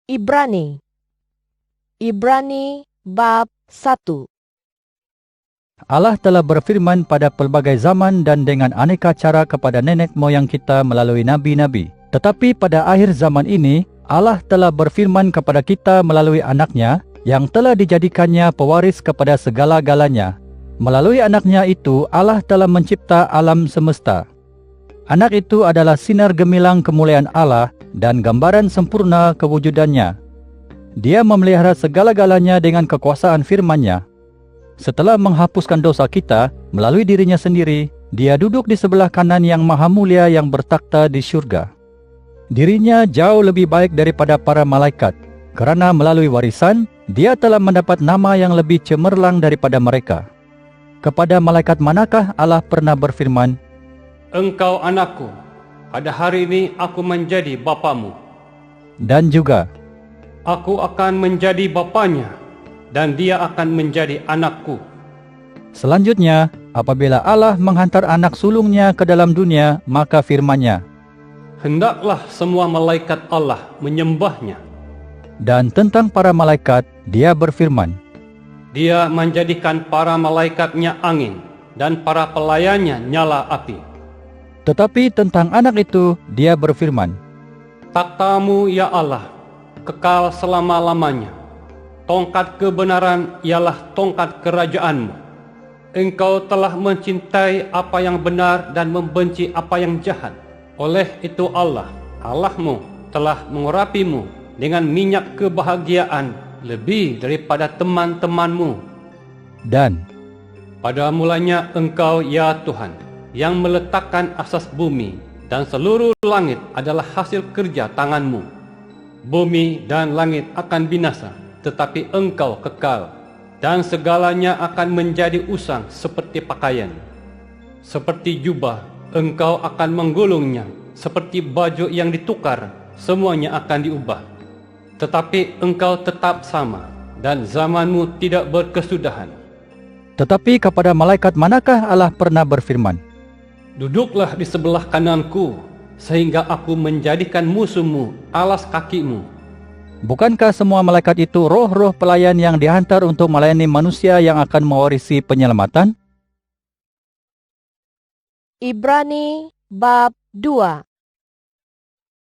Ibrani bab 1. Allah telah berfirman pada pelbagai zaman dan dengan aneka cara kepada nenek moyang kita melalui nabi-nabi. Tetapi pada akhir zaman ini, Allah telah berfirman kepada kita melalui anaknya yang telah dijadikannya pewaris kepada segala-galanya. Melalui anaknya itu, Allah telah mencipta alam semesta. Anak itu adalah sinar gemilang kemuliaan Allah dan gambaran sempurna kewujudannya. Dia memelihara segala-galanya dengan kekuasaan firman-Nya. Setelah menghapuskan dosa kita melalui dirinya sendiri, Dia duduk di sebelah kanan yang maha mulia yang bertakhta di syurga. Dirinya jauh lebih baik daripada para malaikat, kerana melalui warisan, Dia telah mendapat nama yang lebih cemerlang daripada mereka. Kepada malaikat manakah Allah pernah berfirman, "Engkau anakku, pada hari ini aku menjadi bapamu." Dan juga, "Aku akan menjadi bapanya, dan dia akan menjadi anakku." Selanjutnya, apabila Allah menghantar anak sulungnya ke dalam dunia, maka firman-Nya, "Hendaklah semua malaikat Allah menyembahnya." Dan tentang para malaikat, Dia berfirman, Dia menjadikan para malaikatnya angin, dan para pelayannya nyala api. tetapi tentang anak itu, Dia berfirman, Takhtamu ya Allah, kekal selama-lamanya. Tongkat kebenaran ialah tongkat kerajaanmu. Engkau telah mencintai apa yang benar dan membenci apa yang jahat. Oleh itu Allah, Allahmu, telah mengurapimu dengan minyak kebahagiaan lebih daripada teman-temanmu. dan Pada mulanya Engkau ya Tuhan, yang meletakkan asas bumi, dan seluruh langit adalah hasil kerja tangan-Mu. Bumi dan langit akan binasa, tetapi Engkau kekal, dan segalanya akan menjadi usang seperti pakaian. Seperti jubah, Engkau akan menggulungnya, seperti baju yang ditukar, semuanya akan diubah. Tetapi Engkau tetap sama, dan zaman-Mu tidak berkesudahan. tetapi kepada malaikat manakah Allah pernah berfirman, Duduklah di sebelah kananku, sehingga aku menjadikan musuhmu alas kakimu. bukankah semua malaikat itu roh-roh pelayan yang dihantar untuk melayani manusia yang akan mewarisi penyelamatan? Ibrani bab 2.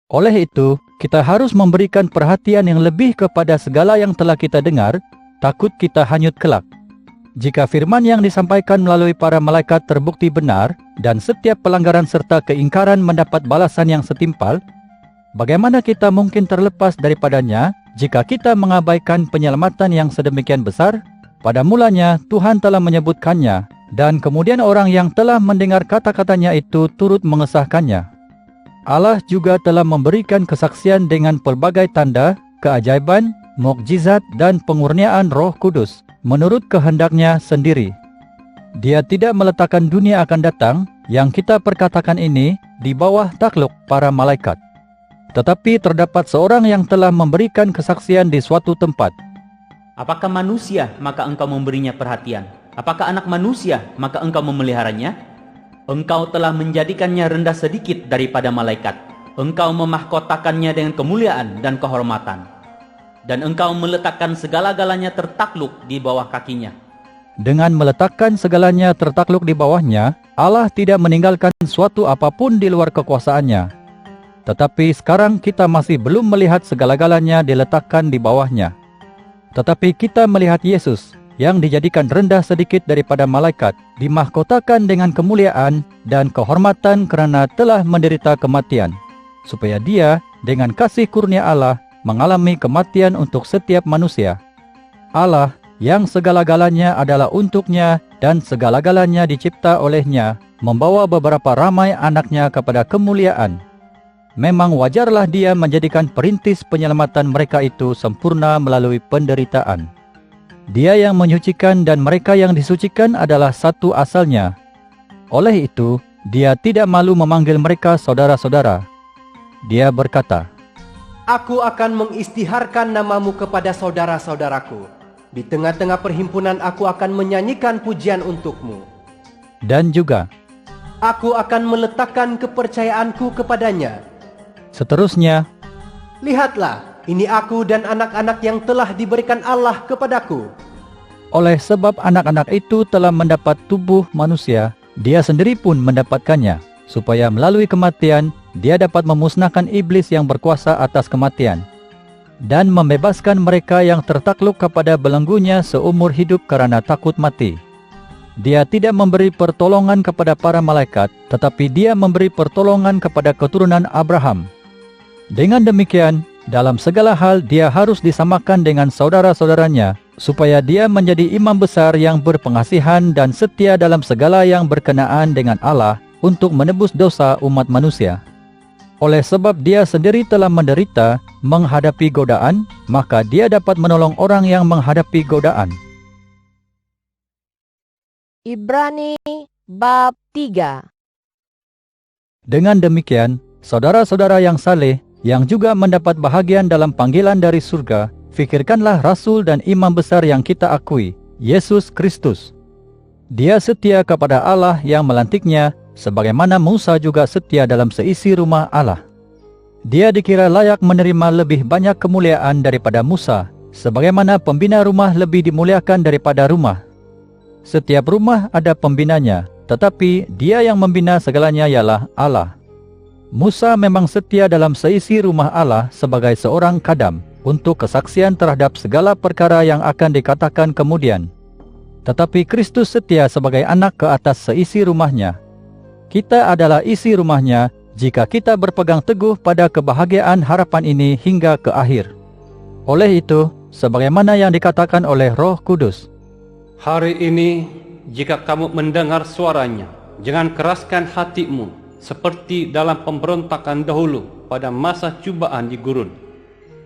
Oleh itu, kita harus memberikan perhatian yang lebih kepada segala yang telah kita dengar, takut kita hanyut kelak. Jika firman yang disampaikan melalui para malaikat terbukti benar, dan setiap pelanggaran serta keingkaran mendapat balasan yang setimpal, bagaimana kita mungkin terlepas daripadanya jika kita mengabaikan penyelamatan yang sedemikian besar? Pada mulanya Tuhan telah menyebutkannya, dan kemudian orang yang telah mendengar kata-katanya itu turut mengesahkannya. Allah juga telah memberikan kesaksian dengan pelbagai tanda, keajaiban, mukjizat dan pengurniaan Roh Kudus menurut kehendak-Nya sendiri. Dia tidak meletakkan dunia akan datang yang kita perkatakan ini di bawah takluk para malaikat. Tetapi terdapat seorang yang telah memberikan kesaksian di suatu tempat. Apakah manusia, maka engkau memberinya perhatian? Apakah anak manusia, maka engkau memeliharanya? Engkau telah menjadikannya rendah sedikit daripada malaikat. Engkau memahkotakannya dengan kemuliaan dan kehormatan. Dan engkau meletakkan segala-galanya tertakluk di bawah kakinya. Dengan meletakkan segalanya tertakluk di bawahnya, Allah tidak meninggalkan suatu apapun di luar kekuasaannya. Tetapi sekarang kita masih belum melihat segala-galanya diletakkan di bawahnya. Tetapi kita melihat Yesus, yang dijadikan rendah sedikit daripada malaikat, dimahkotakan dengan kemuliaan dan kehormatan kerana telah menderita kematian, supaya Dia dengan kasih kurnia Allah mengalami kematian untuk setiap manusia. Allah yang segala-galanya adalah untuk-Nya dan segala-galanya dicipta oleh-Nya, membawa beberapa ramai anak-Nya kepada kemuliaan. Memang wajarlah Dia menjadikan perintis penyelamatan mereka itu sempurna melalui penderitaan. Dia yang menyucikan dan mereka yang disucikan adalah satu asalnya. Oleh itu, Dia tidak malu memanggil mereka saudara-saudara. Dia berkata, Aku akan mengistiharkan namamu kepada saudara-saudaraku. Di tengah-tengah perhimpunan aku akan menyanyikan pujian untukmu. Dan juga, Aku akan meletakkan kepercayaanku kepadanya. seterusnya, Lihatlah, ini aku dan anak-anak yang telah diberikan Allah kepadaku. Oleh sebab anak-anak itu telah mendapat tubuh manusia, dia sendiri pun mendapatkannya, supaya melalui kematian, dia dapat memusnahkan iblis yang berkuasa atas kematian, dan membebaskan mereka yang tertakluk kepada belenggunya seumur hidup karena takut mati. Dia tidak memberi pertolongan kepada para malaikat, tetapi dia memberi pertolongan kepada keturunan Abraham. Dengan demikian, dalam segala hal dia harus disamakan dengan saudara-saudaranya, supaya dia menjadi imam besar yang berpengasihan dan setia dalam segala yang berkenaan dengan Allah untuk menebus dosa umat manusia. Oleh sebab dia sendiri telah menderita menghadapi godaan, maka dia dapat menolong orang yang menghadapi godaan. Ibrani bab 3. Dengan demikian, saudara-saudara yang saleh, yang juga mendapat bahagian dalam panggilan dari surga, fikirkanlah rasul dan imam besar yang kita akui, Yesus Kristus. Dia setia kepada Allah yang melantiknya, sebagaimana Musa juga setia dalam seisi rumah Allah. Dia dikira layak menerima lebih banyak kemuliaan daripada Musa, sebagaimana pembina rumah lebih dimuliakan daripada rumah. Setiap rumah ada pembinanya, tetapi dia yang membina segalanya ialah Allah. Musa memang setia dalam seisi rumah Allah sebagai seorang kadam, untuk kesaksian terhadap segala perkara yang akan dikatakan kemudian. Tetapi Kristus setia sebagai anak ke atas seisi rumahnya. Kita adalah isi rumahnya jika kita berpegang teguh pada kebahagiaan harapan ini hingga ke akhir. Oleh itu, sebagaimana yang dikatakan oleh Roh Kudus, Hari ini, jika kamu mendengar suaranya, jangan keraskan hatimu, seperti dalam pemberontakan dahulu pada masa cubaan di gurun.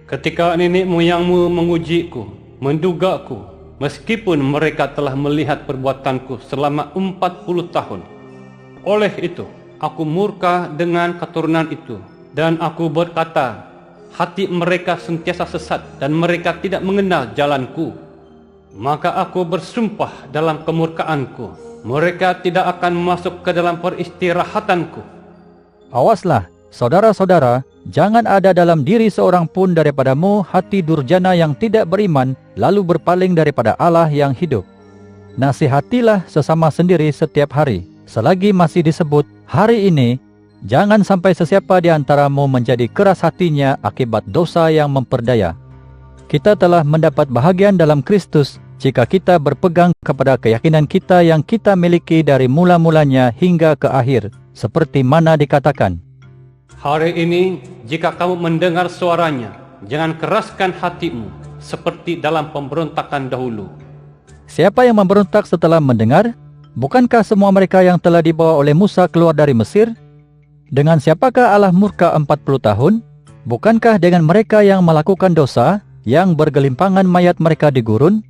Ketika nenek moyangmu mengujiku, mendugaku, meskipun mereka telah melihat perbuatanku selama 40 tahun. Oleh itu, aku murka dengan keturunan itu, dan aku berkata, hati mereka sentiasa sesat dan mereka tidak mengenal jalanku. Maka aku bersumpah dalam kemurkaanku, mereka tidak akan masuk ke dalam peristirahatanku. Awaslah, saudara-saudara, jangan ada dalam diri seorang pun daripadamu hati durjana yang tidak beriman, lalu berpaling daripada Allah yang hidup. Nasihatilah sesama sendiri setiap hari, selagi masih disebut hari ini. Jangan sampai sesiapa di antaramu menjadi keras hatinya akibat dosa yang memperdaya. Kita telah mendapat bahagian dalam Kristus jika kita berpegang kepada keyakinan kita yang kita miliki dari mula-mulanya hingga ke akhir, seperti mana dikatakan, Hari ini, jika kamu mendengar suaranya, jangan keraskan hatimu, seperti dalam pemberontakan dahulu. Siapa yang memberontak setelah mendengar? Bukankah semua mereka yang telah dibawa oleh Musa keluar dari Mesir? Dengan siapakah Allah murka 40 tahun? Bukankah dengan mereka yang melakukan dosa, yang bergelimpangan mayat mereka di gurun?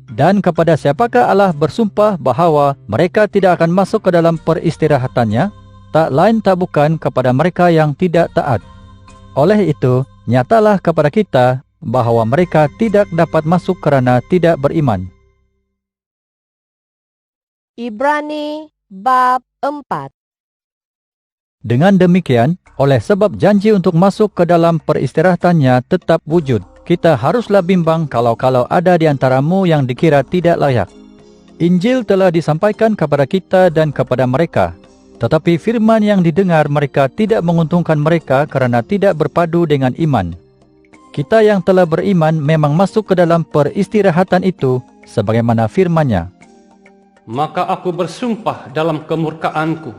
Dan kepada siapakah Allah bersumpah bahawa mereka tidak akan masuk ke dalam peristirahatannya? Tak lain tak bukan kepada mereka yang tidak taat. Oleh itu, nyatalah kepada kita bahawa mereka tidak dapat masuk kerana tidak beriman. Ibrani bab 4. Dengan demikian, oleh sebab janji untuk masuk ke dalam peristirahatannya tetap wujud, kita haruslah bimbang kalau-kalau ada di antaramu yang dikira tidak layak. Injil telah disampaikan kepada kita dan kepada mereka, tetapi firman yang didengar mereka tidak menguntungkan mereka kerana tidak berpadu dengan iman. Kita yang telah beriman memang masuk ke dalam peristirahatan itu sebagaimana firman-Nya. Maka aku bersumpah dalam kemurkaanku,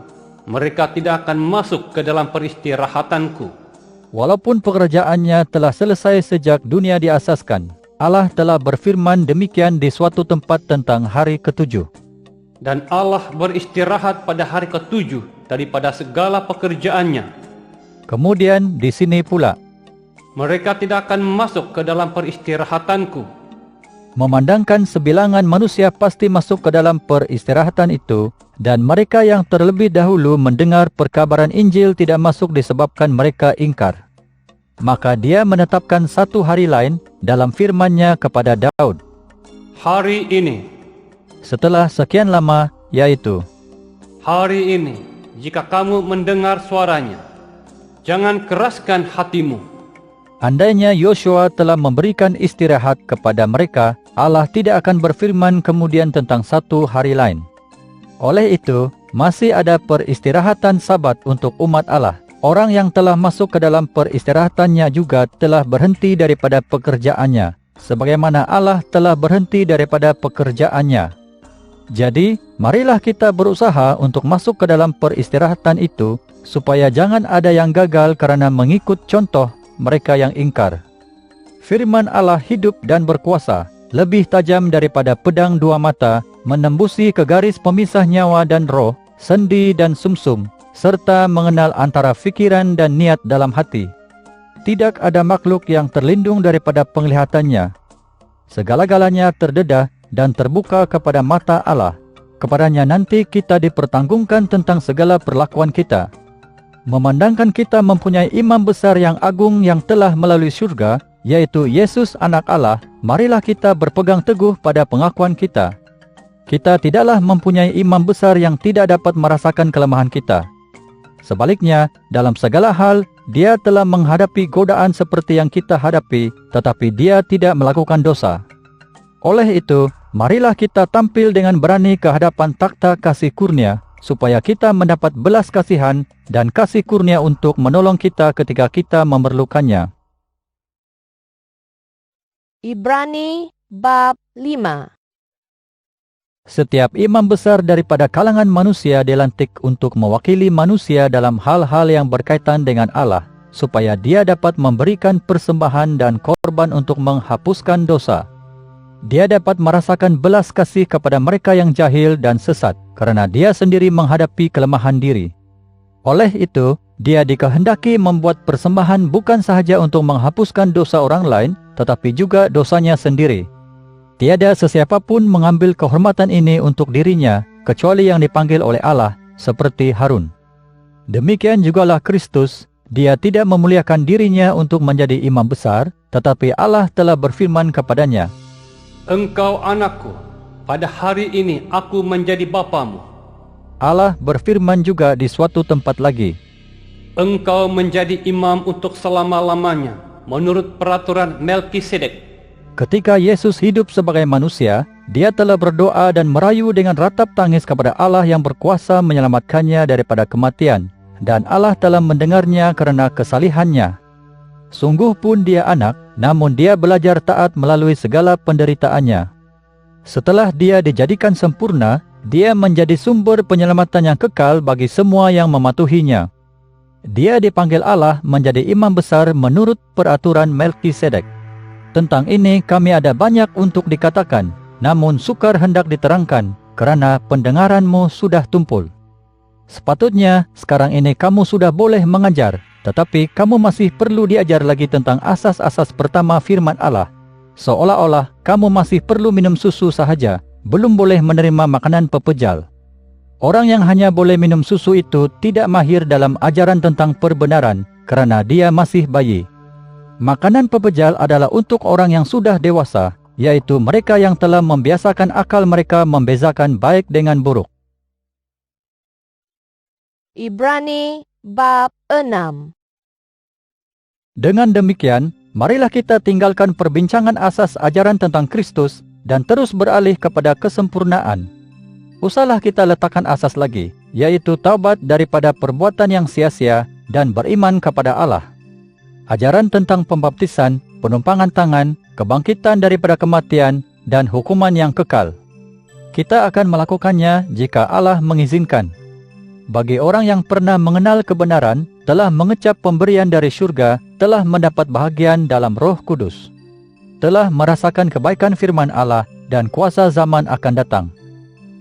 mereka tidak akan masuk ke dalam peristirahatanku. Walaupun pekerjaannya telah selesai sejak dunia diasaskan, Allah telah berfirman demikian di suatu tempat tentang hari ketujuh. Dan Allah beristirahat pada hari ketujuh daripada segala pekerjaannya. Kemudian di sini pula, mereka tidak akan masuk ke dalam peristirahatanku. memandangkan sebilangan manusia pasti masuk ke dalam peristirahatan itu, dan mereka yang terlebih dahulu mendengar perkabaran Injil tidak masuk disebabkan mereka ingkar. Maka dia menetapkan satu hari lain dalam firman-Nya kepada Daud. Hari ini, Setelah sekian lama, yaitu hari ini, jika kamu mendengar suaranya, jangan keraskan hatimu, Andainya Yosua telah memberikan istirahat kepada mereka, Allah tidak akan berfirman kemudian tentang satu hari lain. Oleh itu, masih ada peristirahatan Sabat untuk umat Allah. Orang yang telah masuk ke dalam peristirahatannya juga telah berhenti daripada pekerjaannya, sebagaimana Allah telah berhenti daripada pekerjaannya. Jadi, marilah kita berusaha untuk masuk ke dalam peristirahatan itu, supaya jangan ada yang gagal karena mengikut contoh mereka yang ingkar. Firman Allah hidup dan berkuasa, lebih tajam daripada pedang dua mata, menembusi ke garis pemisah nyawa dan roh, sendi dan sumsum, serta mengenal antara fikiran dan niat dalam hati. Tidak ada makhluk yang terlindung daripada penglihatannya. Segala-galanya terdedah dan terbuka kepada mata Allah. Kepadanya nanti kita dipertanggungkan tentang segala perlakuan kita. Memandangkan kita mempunyai imam besar yang agung yang telah melalui syurga, yaitu Yesus Anak Allah, marilah kita berpegang teguh pada pengakuan kita. Kita tidaklah mempunyai imam besar yang tidak dapat merasakan kelemahan kita. Sebaliknya, dalam segala hal, dia telah menghadapi godaan seperti yang kita hadapi, tetapi dia tidak melakukan dosa. Oleh itu, marilah kita tampil dengan berani ke hadapan takhta kasih kurnia, supaya kita mendapat belas kasihan dan kasih kurnia untuk menolong kita ketika kita memerlukannya. Ibrani bab 5. Setiap imam besar daripada kalangan manusia dilantik untuk mewakili manusia dalam hal-hal yang berkaitan dengan Allah, supaya dia dapat memberikan persembahan dan korban untuk menghapuskan dosa. Dia dapat merasakan belas kasih kepada mereka yang jahil dan sesat, karena dia sendiri menghadapi kelemahan diri. Oleh itu, dia dikehendaki membuat persembahan bukan sahaja untuk menghapuskan dosa orang lain, tetapi juga dosanya sendiri. Tiada sesiapa pun mengambil kehormatan ini untuk dirinya, kecuali yang dipanggil oleh Allah, seperti Harun. Demikian jugalah Kristus, dia tidak memuliakan dirinya untuk menjadi imam besar, tetapi Allah telah berfirman kepadanya, Engkau anakku, pada hari ini aku menjadi bapamu. Allah berfirman juga di suatu tempat lagi, Engkau menjadi imam untuk selama-lamanya, menurut peraturan Melkisedek. Ketika Yesus hidup sebagai manusia, dia telah berdoa dan merayu dengan ratap tangis kepada Allah yang berkuasa menyelamatkannya daripada kematian, dan Allah telah mendengarnya karena kesalihannya. Sungguh pun dia anak, namun dia belajar taat melalui segala penderitaannya. Setelah dia dijadikan sempurna, dia menjadi sumber penyelamatan yang kekal bagi semua yang mematuhinya. Dia dipanggil Allah menjadi imam besar menurut peraturan Melkisedek. Tentang ini kami ada banyak untuk dikatakan, namun sukar hendak diterangkan, karena pendengaranmu sudah tumpul. Sepatutnya sekarang ini kamu sudah boleh mengajar, tetapi kamu masih perlu diajar lagi tentang asas-asas pertama firman Allah. Seolah-olah kamu masih perlu minum susu sahaja, belum boleh menerima makanan pepejal. Orang yang hanya boleh minum susu itu tidak mahir dalam ajaran tentang perbenaran, karena dia masih bayi. Makanan pepejal adalah untuk orang yang sudah dewasa, yaitu mereka yang telah membiasakan akal mereka membezakan baik dengan buruk. Ibrani bab 6. Dengan demikian, marilah kita tinggalkan perbincangan asas ajaran tentang Kristus dan terus beralih kepada kesempurnaan. Usahlah kita letakkan asas lagi, yaitu taubat daripada perbuatan yang sia-sia dan beriman kepada Allah. Ajaran tentang pembaptisan, penumpangan tangan, kebangkitan daripada kematian, dan hukuman yang kekal. Kita akan melakukannya jika Allah mengizinkan. Bagi orang yang pernah mengenal kebenaran, telah mengecap pemberian dari syurga, telah mendapat bahagian dalam Roh Kudus, telah merasakan kebaikan firman Allah dan kuasa zaman akan datang.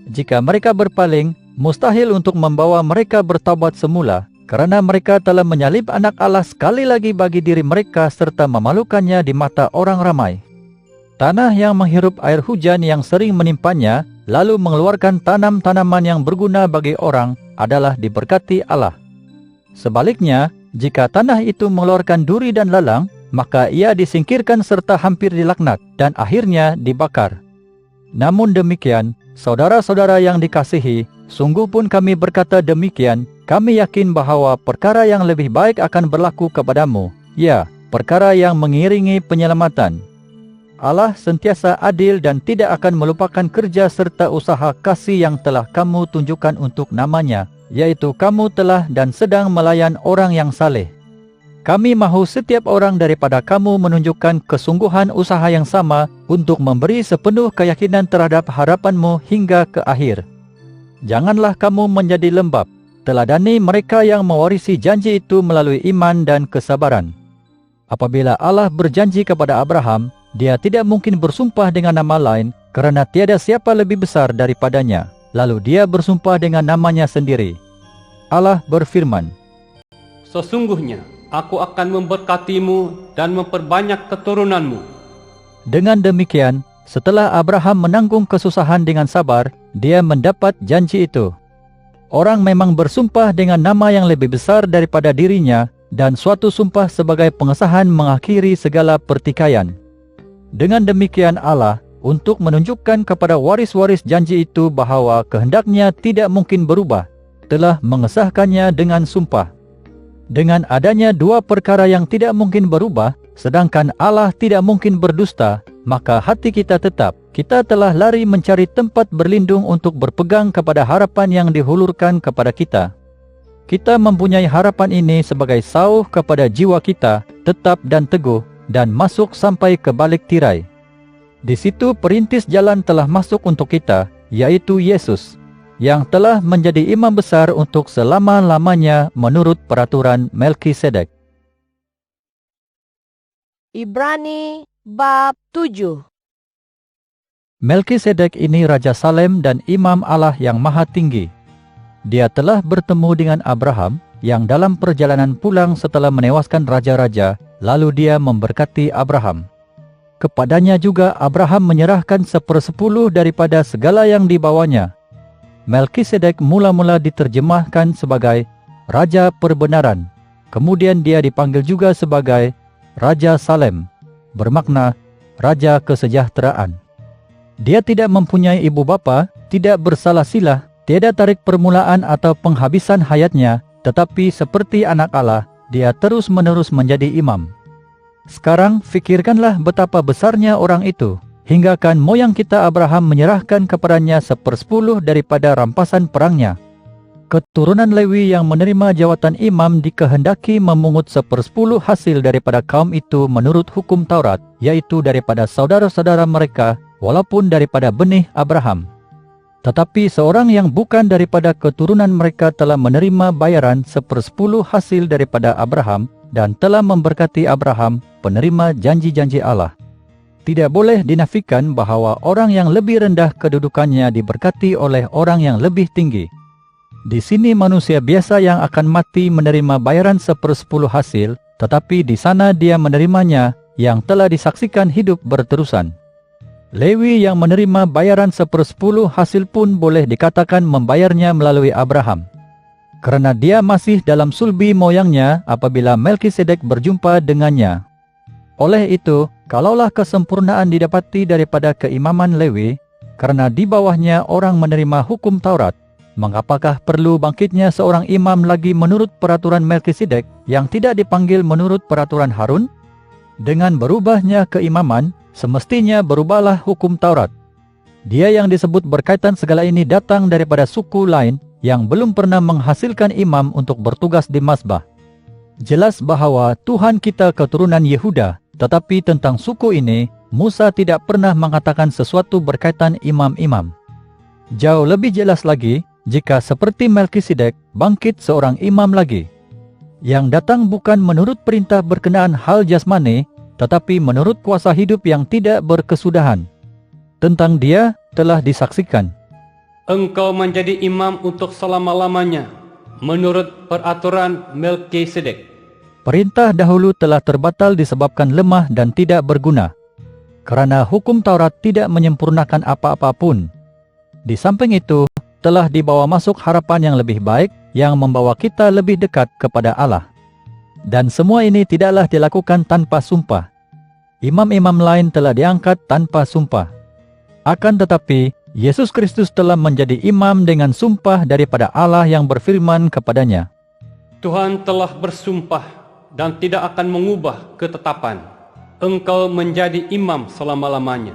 Jika mereka berpaling, mustahil untuk membawa mereka bertaubat semula, karena mereka telah menyalib anak Allah sekali lagi bagi diri mereka serta memalukannya di mata orang ramai. Tanah yang menghirup air hujan yang sering menimpanya, lalu mengeluarkan tanam-tanaman yang berguna bagi orang, adalah diberkati Allah. Sebaliknya, jika tanah itu mengeluarkan duri dan lalang, maka ia disingkirkan serta hampir dilaknat dan akhirnya dibakar. Namun demikian, saudara-saudara yang dikasihi, sungguh pun kami berkata demikian, kami yakin bahawa perkara yang lebih baik akan berlaku kepadamu. Ya, perkara yang mengiringi penyelamatan. Allah sentiasa adil dan tidak akan melupakan kerja serta usaha kasih yang telah kamu tunjukkan untuk nama-Nya, yaitu kamu telah dan sedang melayan orang yang saleh. Kami mahu setiap orang daripada kamu menunjukkan kesungguhan usaha yang sama untuk memberi sepenuh keyakinan terhadap harapanmu hingga ke akhir. Janganlah kamu menjadi lembab. Teladani mereka yang mewarisi janji itu melalui iman dan kesabaran. Apabila Allah berjanji kepada Abraham, Dia tidak mungkin bersumpah dengan nama lain kerana tiada siapa lebih besar daripadanya. Lalu Dia bersumpah dengan nama-Nya sendiri. Allah berfirman, Sesungguhnya aku akan memberkatimu dan memperbanyak keturunanmu. Dengan demikian, setelah Abraham menanggung kesusahan dengan sabar, dia mendapat janji itu. Orang memang bersumpah dengan nama yang lebih besar daripada dirinya, dan suatu sumpah sebagai pengesahan mengakhiri segala pertikaian. Dengan demikian Allah, untuk menunjukkan kepada waris-waris janji itu bahawa kehendak-Nya tidak mungkin berubah, telah mengesahkannya dengan sumpah. Dengan adanya dua perkara yang tidak mungkin berubah, sedangkan Allah tidak mungkin berdusta, maka hati kita telah lari mencari tempat berlindung untuk berpegang kepada harapan yang dihulurkan kepada kita. Kita mempunyai harapan ini sebagai sauh kepada jiwa kita, tetap dan teguh, dan masuk sampai ke balik tirai. Di situ perintis jalan telah masuk untuk kita, yaitu Yesus, yang telah menjadi imam besar untuk selama-lamanya menurut peraturan Melkisedek. Ibrani bab 7. Melkisedek ini Raja Salem dan Imam Allah yang Maha Tinggi. Dia telah bertemu dengan Abraham yang dalam perjalanan pulang setelah menewaskan raja-raja, lalu dia memberkati Abraham. Kepadanya juga Abraham menyerahkan 1/10 daripada segala yang dibawanya. Melkisedek mula-mula diterjemahkan sebagai Raja Perbenaran. Kemudian dia dipanggil juga sebagai Raja Salem, bermakna Raja Kesejahteraan. Dia tidak mempunyai ibu bapa, tidak bersalah silah, tiada tarik permulaan atau penghabisan hayatnya, tetapi seperti anak Allah, dia terus-menerus menjadi imam. Sekarang fikirkanlah betapa besarnya orang itu, hinggakan moyang kita Abraham menyerahkan kepadanya 1/10 daripada rampasan perangnya. Keturunan Lewi yang menerima jawatan imam dikehendaki memungut 1/10 hasil daripada kaum itu menurut hukum Taurat, yaitu daripada saudara-saudara mereka, walaupun daripada benih Abraham. Tetapi seorang yang bukan daripada keturunan mereka telah menerima bayaran 1/10 hasil daripada Abraham dan telah memberkati Abraham, penerima janji-janji Allah. Tidak boleh dinafikan bahawa orang yang lebih rendah kedudukannya diberkati oleh orang yang lebih tinggi. Di sini manusia biasa yang akan mati menerima bayaran 1/10 hasil, tetapi di sana dia menerimanya yang telah disaksikan hidup berterusan. Lewi yang menerima bayaran 1/10 hasil pun boleh dikatakan membayarnya melalui Abraham, kerana dia masih dalam sulbi moyangnya apabila Melkisedek berjumpa dengannya. Oleh itu, kalaulah kesempurnaan didapati daripada keimaman Lewi, kerana di bawahnya orang menerima hukum Taurat, mengapakah perlu bangkitnya seorang imam lagi menurut peraturan Melkisedek yang tidak dipanggil menurut peraturan Harun? Dengan berubahnya keimaman, semestinya berubahlah hukum Taurat. Dia yang disebut berkaitan segala ini datang daripada suku lain yang belum pernah menghasilkan imam untuk bertugas di mazbah. Jelas bahawa Tuhan kita keturunan Yehuda, tetapi tentang suku ini, Musa tidak pernah mengatakan sesuatu berkaitan imam-imam. Jauh lebih jelas lagi, jika seperti Melkisedek bangkit seorang imam lagi, yang datang bukan menurut perintah berkenaan hal jasmani, tetapi menurut kuasa hidup yang tidak berkesudahan. Tentang dia telah disaksikan, Engkau menjadi imam untuk selama-lamanya, menurut peraturan Melkisedek. perintah dahulu telah terbatal disebabkan lemah dan tidak berguna, kerana hukum Taurat tidak menyempurnakan apa-apa pun. Di samping itu, telah dibawa masuk harapan yang lebih baik, yang membawa kita lebih dekat kepada Allah. Dan semua ini tidaklah dilakukan tanpa sumpah. Imam-imam lain telah diangkat tanpa sumpah. Akan tetapi, Yesus Kristus telah menjadi imam dengan sumpah daripada Allah yang berfirman kepadanya, Tuhan telah bersumpah, dan tidak akan mengubah ketetapan. Engkau menjadi imam selama-lamanya.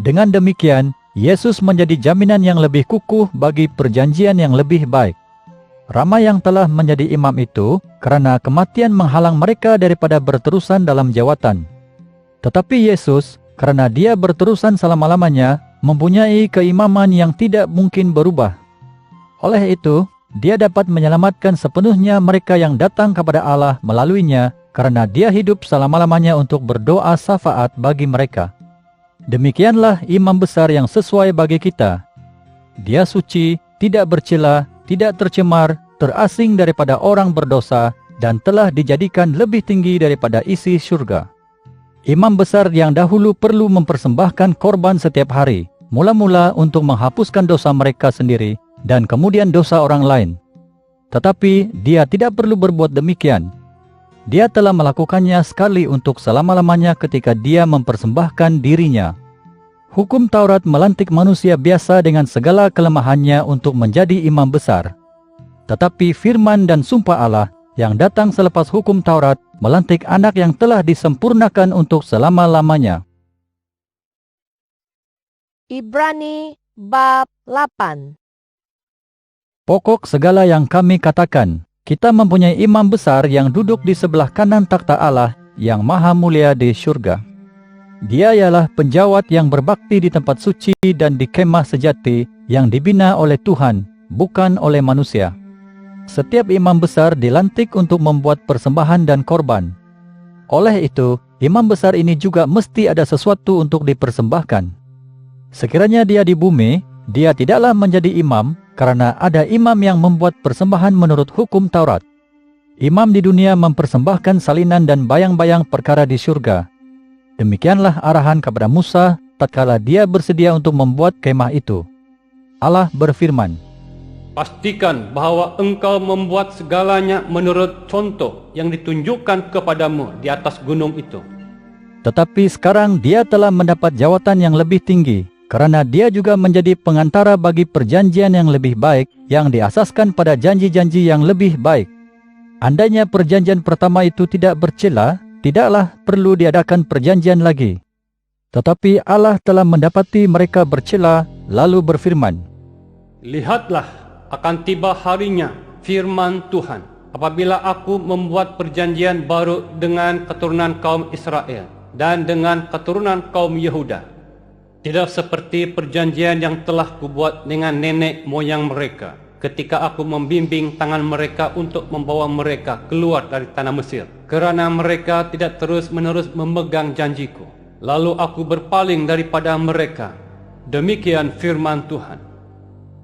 Dengan demikian, Yesus menjadi jaminan yang lebih kukuh bagi perjanjian yang lebih baik. Ramai yang telah menjadi imam itu karena kematian menghalang mereka daripada berterusan dalam jawatan. Tetapi Yesus, karena dia berterusan selama-lamanya, mempunyai keimaman yang tidak mungkin berubah. Oleh itu, dia dapat menyelamatkan sepenuhnya mereka yang datang kepada Allah melaluinya, karena dia hidup selama-lamanya untuk berdoa syafaat bagi mereka. Demikianlah imam besar yang sesuai bagi kita. Dia suci, tidak bercela, tidak tercemar, terasing daripada orang berdosa, dan telah dijadikan lebih tinggi daripada isi syurga. Imam besar yang dahulu perlu mempersembahkan korban setiap hari, mula-mula untuk menghapuskan dosa mereka sendiri, dan kemudian dosa orang lain. Tetapi dia tidak perlu berbuat demikian. Dia telah melakukannya sekali untuk selama-lamanya ketika dia mempersembahkan dirinya. Hukum Taurat melantik manusia biasa dengan segala kelemahannya untuk menjadi imam besar. Tetapi firman dan sumpah Allah yang datang selepas hukum Taurat melantik anak yang telah disempurnakan untuk selama-lamanya. Ibrani bab 8. Pokok segala yang kami katakan, kita mempunyai imam besar yang duduk di sebelah kanan takhta Allah yang maha mulia di syurga. Dia ialah penjawat yang berbakti di tempat suci dan di kemah sejati yang dibina oleh Tuhan, bukan oleh manusia. Setiap imam besar dilantik untuk membuat persembahan dan korban. Oleh itu, imam besar ini juga mesti ada sesuatu untuk dipersembahkan. Sekiranya dia di bumi, dia tidaklah menjadi imam, karena ada imam yang membuat persembahan menurut hukum Taurat. Imam di dunia mempersembahkan salinan dan bayang-bayang perkara di syurga. Demikianlah arahan kepada Musa tatkala dia bersedia untuk membuat kemah itu. Allah berfirman, Pastikan bahwa engkau membuat segalanya menurut contoh yang ditunjukkan kepadamu di atas gunung itu. Tetapi sekarang dia telah mendapat jawatan yang lebih tinggi, karena dia juga menjadi pengantara bagi perjanjian yang lebih baik yang diasaskan pada janji-janji yang lebih baik. Andainya perjanjian pertama itu tidak bercela, tidaklah perlu diadakan perjanjian lagi. Tetapi Allah telah mendapati mereka bercela, lalu berfirman, Lihatlah, akan tiba harinya, firman Tuhan, apabila aku membuat perjanjian baru dengan keturunan kaum Israel dan dengan keturunan kaum Yehuda. Tidak seperti perjanjian yang telah kubuat dengan nenek moyang mereka ketika aku membimbing tangan mereka untuk membawa mereka keluar dari tanah Mesir, kerana mereka tidak terus-menerus memegang janjiku. Lalu aku berpaling daripada mereka. Demikian firman Tuhan.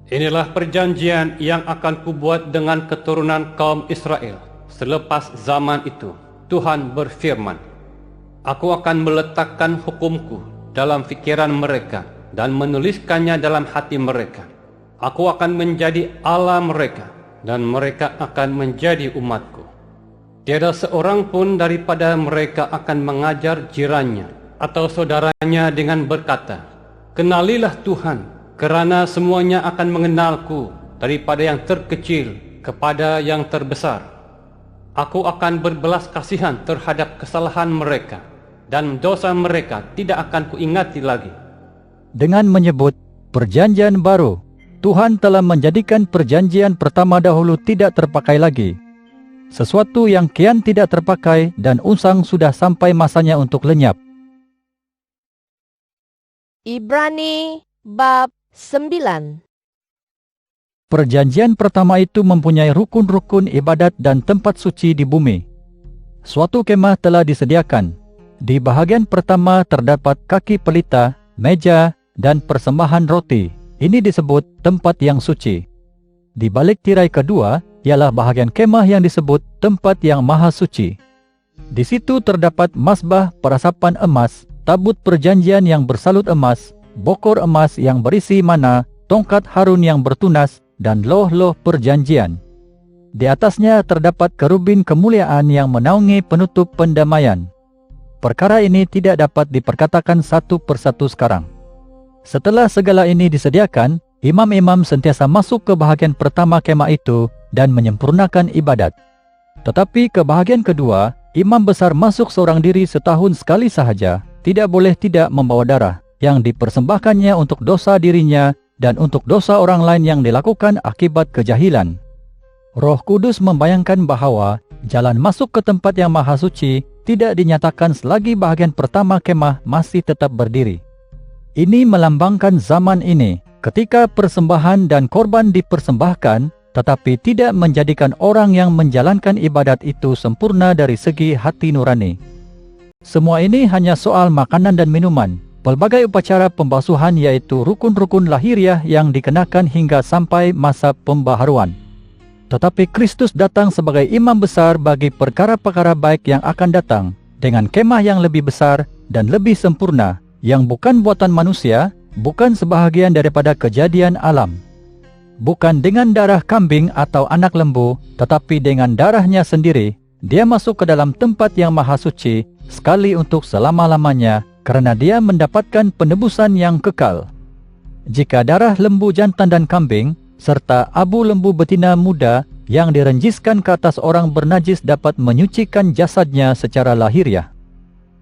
Inilah perjanjian yang akan kubuat dengan keturunan kaum Israel selepas zaman itu. Tuhan berfirman, Aku akan meletakkan hukumku dalam fikiran mereka dan menuliskannya dalam hati mereka. Aku akan menjadi Allah mereka dan mereka akan menjadi umatku. Tiada seorang pun daripada mereka akan mengajar jirannya atau saudaranya dengan berkata, Kenalilah Tuhan, kerana semuanya akan mengenalku daripada yang terkecil kepada yang terbesar. Aku akan berbelas kasihan terhadap kesalahan mereka, dan dosa mereka tidak akan kuingati lagi. dengan menyebut perjanjian baru, Tuhan telah menjadikan perjanjian pertama dahulu tidak terpakai lagi. Sesuatu yang kian tidak terpakai dan usang sudah sampai masanya untuk lenyap. Ibrani bab 9. Perjanjian pertama itu mempunyai rukun-rukun ibadat dan tempat suci di bumi. Suatu kemah telah disediakan. Di bahagian pertama terdapat kaki pelita, meja, dan persembahan roti. Ini disebut tempat yang suci. Di balik tirai kedua ialah bahagian kemah yang disebut tempat yang maha suci. Di situ terdapat mazbah perasapan emas, tabut perjanjian yang bersalut emas, bokor emas yang berisi mana, tongkat Harun yang bertunas, dan loh-loh perjanjian. Di atasnya terdapat kerubin kemuliaan yang menaungi penutup pendamaian. Perkara ini tidak dapat diperkatakan satu persatu sekarang. Setelah segala ini disediakan, imam-imam sentiasa masuk ke bahagian pertama kemah itu dan menyempurnakan ibadat. Tetapi ke bahagian kedua, imam besar masuk seorang diri setahun sekali sahaja, tidak boleh tidak membawa darah yang dipersembahkannya untuk dosa dirinya dan untuk dosa orang lain yang dilakukan akibat kejahilan. Roh Kudus membayangkan bahawa jalan masuk ke tempat yang maha suci tidak dinyatakan selagi bahagian pertama kemah masih tetap berdiri. Ini melambangkan zaman ini, ketika persembahan dan korban dipersembahkan, tetapi tidak menjadikan orang yang menjalankan ibadat itu sempurna dari segi hati nurani. Semua ini hanya soal makanan dan minuman, pelbagai upacara pembasuhan yaitu rukun-rukun lahiriah yang dikenakan hingga sampai masa pembaharuan. Tetapi Kristus datang sebagai imam besar bagi perkara-perkara baik yang akan datang, dengan kemah yang lebih besar dan lebih sempurna, yang bukan buatan manusia, bukan sebahagian daripada kejadian alam. Bukan dengan darah kambing atau anak lembu, tetapi dengan darahnya sendiri, dia masuk ke dalam tempat yang maha suci, sekali untuk selama-lamanya, karena dia mendapatkan penebusan yang kekal. Jika darah lembu jantan dan kambing, serta abu lembu betina muda yang direnjiskan ke atas orang bernajis dapat menyucikan jasadnya secara lahiriah,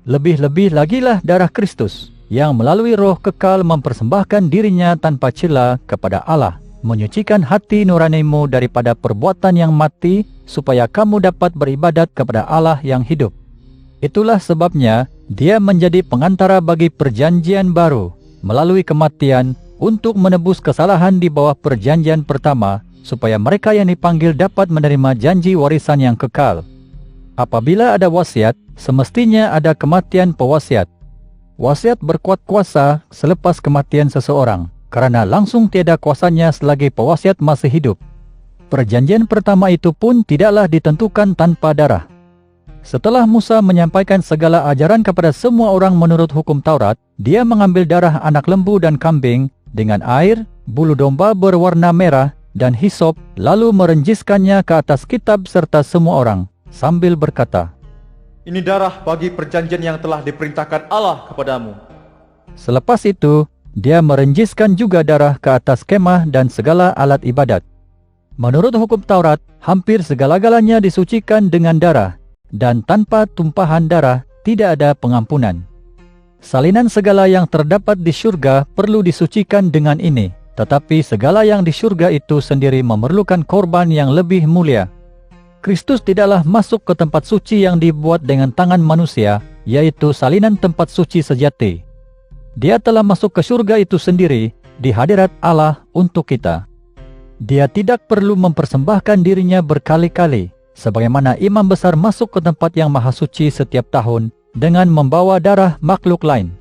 lebih-lebih lagilah darah Kristus, yang melalui roh kekal mempersembahkan dirinya tanpa cela kepada Allah, menyucikan hati nuranimu daripada perbuatan yang mati, supaya kamu dapat beribadat kepada Allah yang hidup. Itulah sebabnya dia menjadi pengantara bagi perjanjian baru, melalui kematian, untuk menebus kesalahan di bawah perjanjian pertama, supaya mereka yang dipanggil dapat menerima janji warisan yang kekal. Apabila ada wasiat, semestinya ada kematian pewasiat. Wasiat berkuat kuasa selepas kematian seseorang, karena langsung tiada kuasanya selagi pewasiat masih hidup. Perjanjian pertama itu pun tidaklah ditentukan tanpa darah. Setelah Musa menyampaikan segala ajaran kepada semua orang menurut hukum Taurat, dia mengambil darah anak lembu dan kambing dengan air, bulu domba berwarna merah dan hisop, lalu merenjiskannya ke atas kitab serta semua orang, sambil berkata, "Ini darah bagi perjanjian yang telah diperintahkan Allah kepadamu." Selepas itu, dia merenjiskan juga darah ke atas kemah dan segala alat ibadat. Menurut hukum Taurat, hampir segala-galanya disucikan dengan darah, dan tanpa tumpahan darah tidak ada pengampunan. Salinan segala yang terdapat di syurga perlu disucikan dengan ini, tetapi segala yang di syurga itu sendiri memerlukan korban yang lebih mulia. Kristus tidaklah masuk ke tempat suci yang dibuat dengan tangan manusia, yaitu salinan tempat suci sejati. Dia telah masuk ke syurga itu sendiri, di hadirat Allah untuk kita. Dia tidak perlu mempersembahkan dirinya berkali-kali, sebagaimana imam besar masuk ke tempat yang maha suci setiap tahun dengan membawa darah makhluk lain.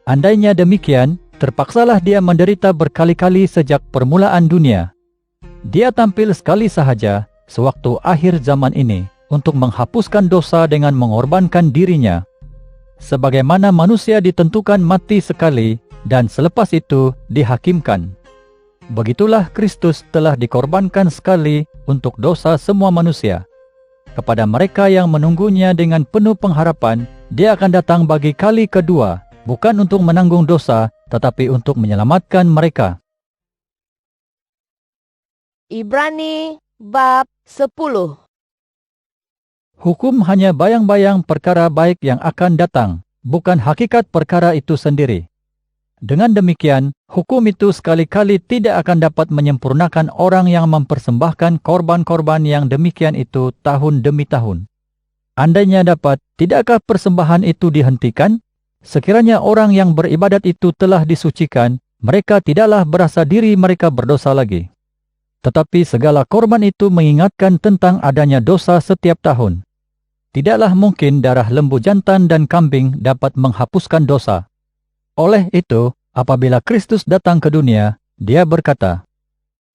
Andainya demikian, terpaksalah dia menderita berkali-kali sejak permulaan dunia. Dia tampil sekali sahaja sewaktu akhir zaman ini untuk menghapuskan dosa dengan mengorbankan dirinya. Sebagaimana manusia ditentukan mati sekali dan selepas itu dihakimkan, begitulah Kristus telah dikorbankan sekali untuk dosa semua manusia. Kepada mereka yang menunggunya dengan penuh pengharapan, dia akan datang bagi kali kedua, bukan untuk menanggung dosa, tetapi untuk menyelamatkan mereka. Ibrani bab 10. Hukum hanya bayang-bayang perkara baik yang akan datang, bukan hakikat perkara itu sendiri. Dengan demikian, hukum itu sekali-kali tidak akan dapat menyempurnakan orang yang mempersembahkan korban-korban yang demikian itu tahun demi tahun. Andainya dapat, tidakkah persembahan itu dihentikan? Sekiranya orang yang beribadat itu telah disucikan, mereka tidaklah berasa diri mereka berdosa lagi. Tetapi segala korban itu mengingatkan tentang adanya dosa setiap tahun. Tidaklah mungkin darah lembu jantan dan kambing dapat menghapuskan dosa. Oleh itu, apabila Kristus datang ke dunia, dia berkata,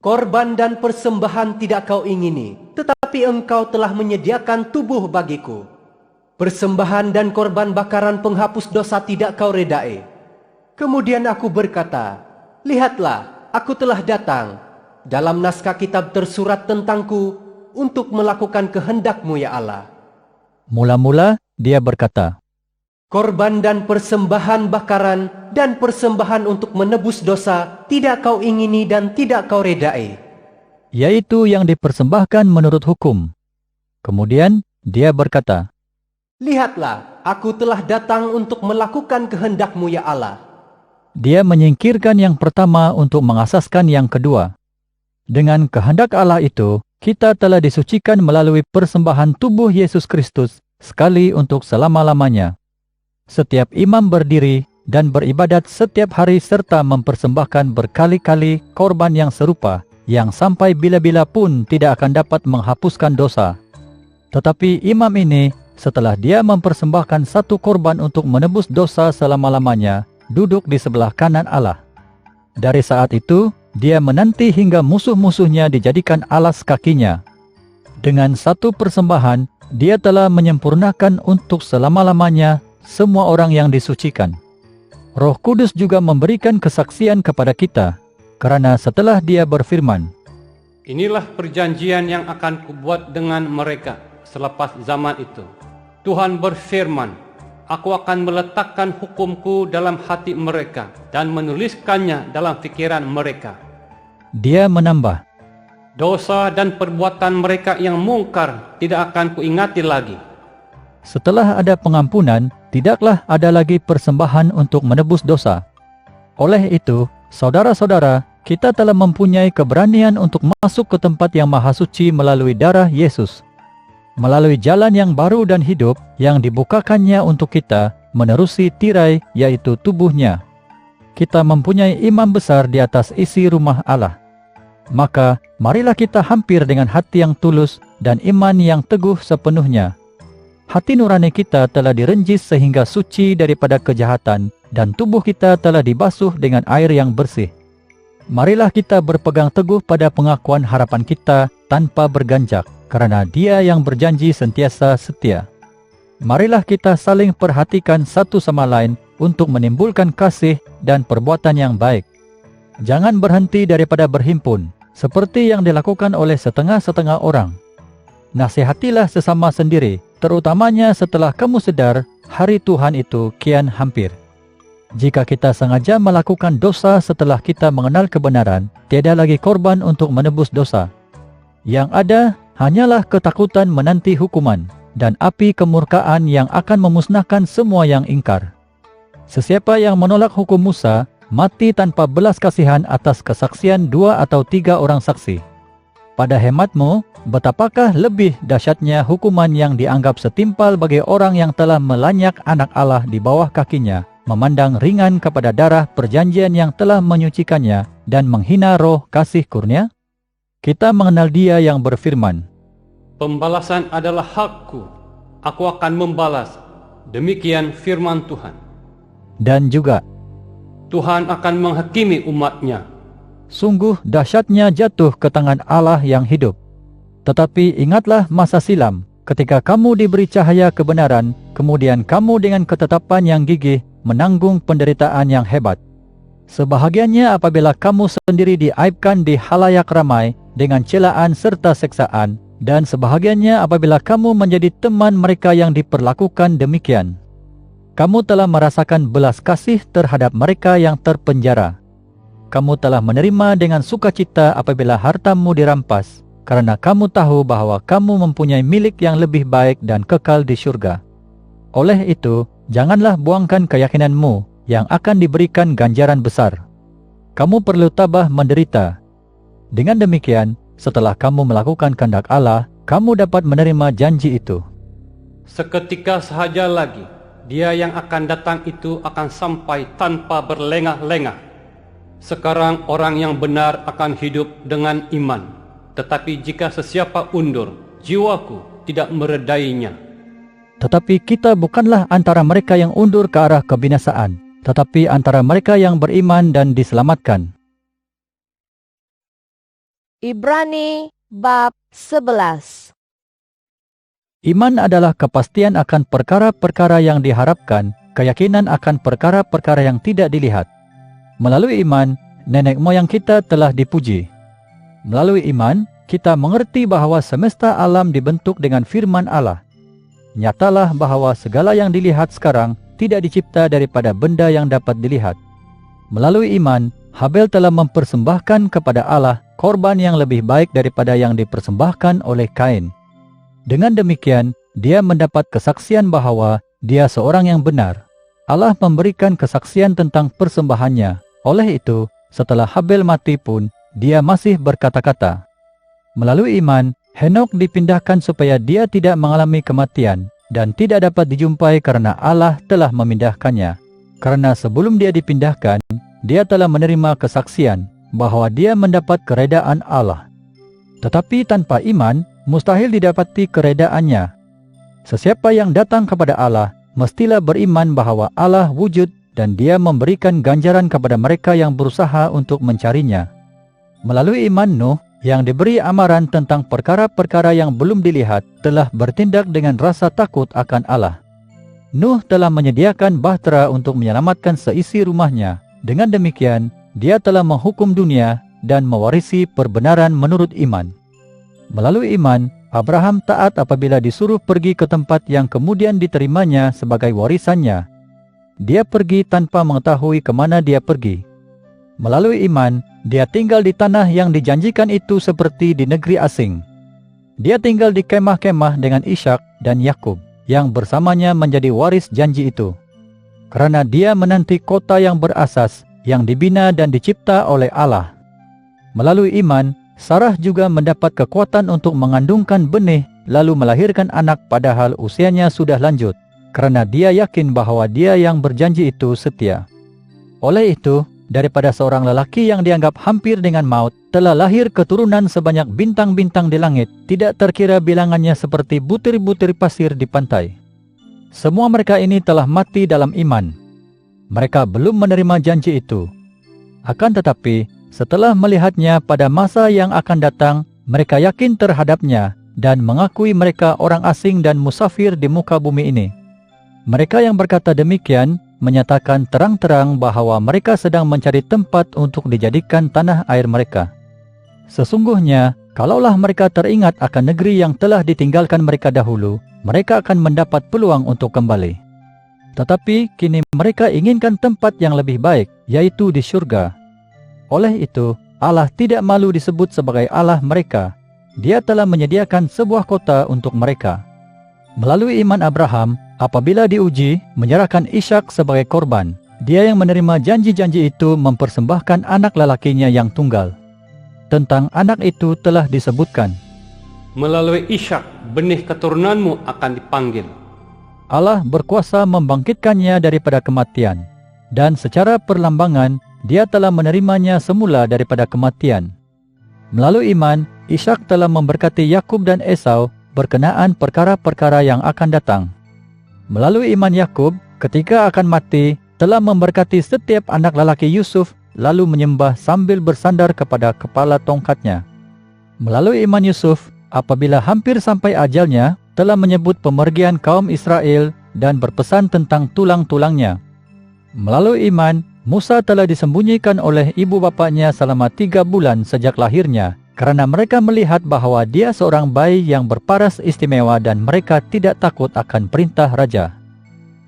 Korban dan persembahan tidak kau ingini, tetapi engkau telah menyediakan tubuh bagiku. Persembahan dan korban bakaran penghapus dosa tidak kau redai. Kemudian aku berkata, lihatlah, aku telah datang. Dalam naskah kitab tersurat tentangku untuk melakukan kehendak-Mu ya Allah. Mula-mula dia berkata, Korban dan persembahan bakaran dan persembahan untuk menebus dosa tidak kau ingini dan tidak kau redai. yaitu yang dipersembahkan menurut hukum. Kemudian dia berkata, Lihatlah, aku telah datang untuk melakukan kehendak-Mu ya Allah. dia menyingkirkan yang pertama untuk mengasaskan yang kedua. Dengan kehendak Allah itu, kita telah disucikan melalui persembahan tubuh Yesus Kristus sekali untuk selama-lamanya. Setiap imam berdiri dan beribadat setiap hari serta mempersembahkan berkali-kali korban yang serupa, yang sampai bila-bila pun tidak akan dapat menghapuskan dosa. Tetapi imam ini, setelah dia mempersembahkan satu korban untuk menebus dosa selama-lamanya, duduk di sebelah kanan Allah. Dari saat itu, dia menanti hingga musuh-musuhnya dijadikan alas kakinya. Dengan satu persembahan, dia telah menyempurnakan untuk selama-lamanya semua orang yang disucikan. Roh Kudus juga memberikan kesaksian kepada kita, karena setelah dia berfirman, Inilah perjanjian yang akan kubuat dengan mereka selepas zaman itu. Tuhan berfirman, Aku akan meletakkan hukumku dalam hati mereka dan menuliskannya dalam pikiran mereka. dia menambah, Dosa dan perbuatan mereka yang mungkar tidak akan kuingati lagi. setelah ada pengampunan, tidaklah ada lagi persembahan untuk menebus dosa. Oleh itu, saudara-saudara, kita telah mempunyai keberanian untuk masuk ke tempat yang maha suci melalui darah Yesus. Melalui jalan yang baru dan hidup yang dibukakannya untuk kita menerusi tirai, yaitu tubuhnya. Kita mempunyai imam besar di atas isi rumah Allah. Maka, marilah kita hampir dengan hati yang tulus dan iman yang teguh sepenuhnya. Hati nurani kita telah direnjis sehingga suci daripada kejahatan, dan tubuh kita telah dibasuh dengan air yang bersih. Marilah kita berpegang teguh pada pengakuan harapan kita tanpa berganjak, karena Dia yang berjanji sentiasa setia. Marilah kita saling perhatikan satu sama lain untuk menimbulkan kasih dan perbuatan yang baik. Jangan berhenti daripada berhimpun, seperti yang dilakukan oleh setengah-setengah orang. Nasihatilah sesama sendiri, terutamanya setelah kamu sedar hari Tuhan itu kian hampir. Jika kita sengaja melakukan dosa setelah kita mengenal kebenaran, tiada lagi korban untuk menebus dosa. Yang ada hanyalah ketakutan menanti hukuman dan api kemurkaan yang akan memusnahkan semua yang ingkar. Sesiapa yang menolak hukum Musa, mati tanpa belas kasihan atas kesaksian 2 atau 3 orang saksi. Pada hematmu, betapakah lebih dahsyatnya hukuman yang dianggap setimpal bagi orang yang telah melanyak anak Allah di bawah kakinya, memandang ringan kepada darah perjanjian yang telah menyucikannya dan menghina roh kasih kurnia? Kita mengenal Dia yang berfirman, Pembalasan adalah hakku, aku akan membalas. Demikian firman Tuhan. dan juga, Tuhan akan menghakimi umatnya. sungguh dahsyatnya jatuh ke tangan Allah yang hidup. Tetapi ingatlah masa silam, ketika kamu diberi cahaya kebenaran, kemudian kamu dengan ketetapan yang gigih menanggung penderitaan yang hebat. Sebahagiannya apabila kamu sendiri diaibkan di halayak ramai dengan celaan serta seksaan, dan sebahagiannya apabila kamu menjadi teman mereka yang diperlakukan demikian. Kamu telah merasakan belas kasih terhadap mereka yang terpenjara. Kamu telah menerima dengan sukacita apabila hartamu dirampas, karena kamu tahu bahwa kamu mempunyai milik yang lebih baik dan kekal di syurga. Oleh itu, janganlah buangkan keyakinanmu yang akan diberikan ganjaran besar. Kamu perlu tabah menderita. Dengan demikian, setelah kamu melakukan kehendak Allah, kamu dapat menerima janji itu. Seketika sahaja lagi, Dia yang akan datang itu akan sampai tanpa berlengah-lengah. Sekarang orang yang benar akan hidup dengan iman. Tetapi jika sesiapa undur, jiwaku tidak meredainya. Tetapi kita bukanlah antara mereka yang undur ke arah kebinasaan, tetapi antara mereka yang beriman dan diselamatkan. Ibrani bab 11. Iman adalah kepastian akan perkara-perkara yang diharapkan, keyakinan akan perkara-perkara yang tidak dilihat. Melalui iman, nenek moyang kita telah dipuji. Melalui iman, kita mengerti bahwa semesta alam dibentuk dengan firman Allah. Nyatalah bahwa segala yang dilihat sekarang tidak dicipta daripada benda yang dapat dilihat. Melalui iman, Habel telah mempersembahkan kepada Allah korban yang lebih baik daripada yang dipersembahkan oleh Kain. Dengan demikian, dia mendapat kesaksian bahwa dia seorang yang benar. Allah memberikan kesaksian tentang persembahannya. Oleh itu, setelah Habel mati pun, dia masih berkata-kata. Melalui iman, Henok dipindahkan supaya dia tidak mengalami kematian dan tidak dapat dijumpai karena Allah telah memindahkannya. Karena sebelum dia dipindahkan, dia telah menerima kesaksian bahwa dia mendapat keredaan Allah. Tetapi tanpa iman, mustahil didapati keredaannya. Sesiapa yang datang kepada Allah, mestilah beriman bahwa Allah wujud dan dia memberikan ganjaran kepada mereka yang berusaha untuk mencarinya. Melalui iman Nuh, yang diberi amaran tentang perkara-perkara yang belum dilihat, telah bertindak dengan rasa takut akan Allah. Nuh telah menyediakan bahtera untuk menyelamatkan seisi rumahnya. Dengan demikian, dia telah menghukum dunia dan mewarisi perbenaran menurut iman. Melalui iman, Abraham taat apabila disuruh pergi ke tempat yang kemudian diterimanya sebagai warisannya. Dia pergi tanpa mengetahui kemana dia pergi. Melalui iman, dia tinggal di tanah yang dijanjikan itu seperti di negeri asing. Dia tinggal di kemah-kemah dengan Ishak dan Yakub, yang bersamanya menjadi waris janji itu. Karena dia menanti kota yang berasas, yang dibina dan dicipta oleh Allah. Melalui iman, Sarah juga mendapat kekuatan untuk mengandungkan benih lalu melahirkan anak padahal usianya sudah lanjut, karena dia yakin bahwa dia yang berjanji itu setia. Oleh itu, daripada seorang lelaki yang dianggap hampir dengan maut, telah lahir keturunan sebanyak bintang-bintang di langit, tidak terkira bilangannya seperti butir-butir pasir di pantai. Semua mereka ini telah mati dalam iman. Mereka belum menerima janji itu. Akan tetapi, setelah melihatnya pada masa yang akan datang, mereka yakin terhadapnya dan mengakui mereka orang asing dan musafir di muka bumi ini. Mereka yang berkata demikian menyatakan terang-terang bahwa mereka sedang mencari tempat untuk dijadikan tanah air mereka. Sesungguhnya, kalaulah mereka teringat akan negeri yang telah ditinggalkan mereka dahulu, mereka akan mendapat peluang untuk kembali. Tetapi kini mereka inginkan tempat yang lebih baik, yaitu di surga. Oleh itu, Allah tidak malu disebut sebagai Allah mereka. Dia telah menyediakan sebuah kota untuk mereka. Melalui iman Abraham, apabila diuji, menyerahkan Ishak sebagai korban. Dia yang menerima janji-janji itu mempersembahkan anak lelakinya yang tunggal. Tentang anak itu telah disebutkan, Melalui Ishak, benih keturunanmu akan dipanggil. Allah berkuasa membangkitkannya daripada kematian, dan secara perlambangan, dia telah menerimanya semula daripada kematian. Melalui iman, Ishak telah memberkati Yakub dan Esau berkenaan perkara-perkara yang akan datang. Melalui iman Yakub, ketika akan mati, telah memberkati setiap anak lelaki Yusuf, lalu menyembah sambil bersandar kepada kepala tongkatnya. Melalui iman Yusuf, apabila hampir sampai ajalnya, telah menyebut pemergian kaum Israel dan berpesan tentang tulang-tulangnya. Melalui iman, Musa telah disembunyikan oleh ibu bapanya selama 3 bulan sejak lahirnya, karena mereka melihat bahwa dia seorang bayi yang berparas istimewa dan mereka tidak takut akan perintah raja.